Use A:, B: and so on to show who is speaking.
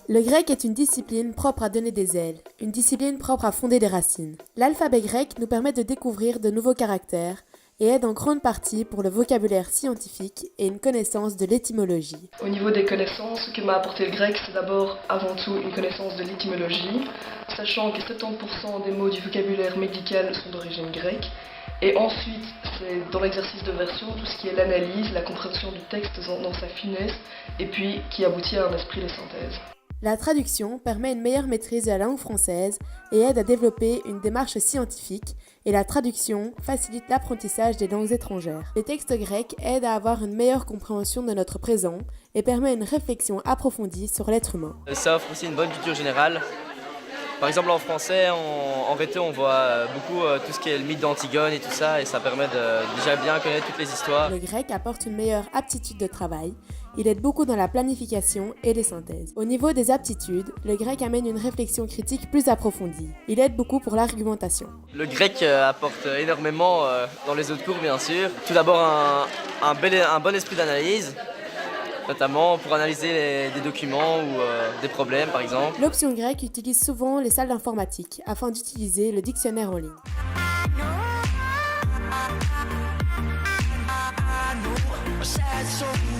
A: Le grec est une discipline propre à donner des ailes, une discipline propre à fonder des racines. L'alphabet grec nous permet de découvrir de nouveaux caractères et aide en grande partie pour le vocabulaire scientifique et une connaissance de l'étymologie.
B: Au niveau des connaissances, ce que m'a apporté le grec, c'est d'abord avant tout une connaissance de l'étymologie, sachant que 70% des mots du vocabulaire médical sont d'origine grecque. Et ensuite, c'est dans l'exercice de version, tout ce qui est l'analyse, la compréhension du texte dans sa finesse, et puis qui aboutit à un esprit de synthèse.
A: La traduction permet une meilleure maîtrise de la langue française et aide à développer une démarche scientifique, et la traduction facilite l'apprentissage des langues étrangères. Les textes grecs aident à avoir une meilleure compréhension de notre présent et permet une réflexion approfondie sur l'être humain.
C: Ça offre aussi une bonne culture générale. Par exemple en français, en VT, on voit beaucoup tout ce qui est le mythe d'Antigone et tout ça, et ça permet de déjà bien connaître toutes les histoires.
A: Le grec apporte une meilleure aptitude de travail. Il aide beaucoup dans la planification et les synthèses. Au niveau des aptitudes, le grec amène une réflexion critique plus approfondie. Il aide beaucoup pour l'argumentation.
C: Le grec apporte énormément dans les autres cours, bien sûr. Tout d'abord, un bon esprit d'analyse, notamment pour analyser des documents ou des problèmes, par exemple.
A: L'option grecque utilise souvent les salles d'informatique afin d'utiliser le dictionnaire en ligne.
D: Sad soul.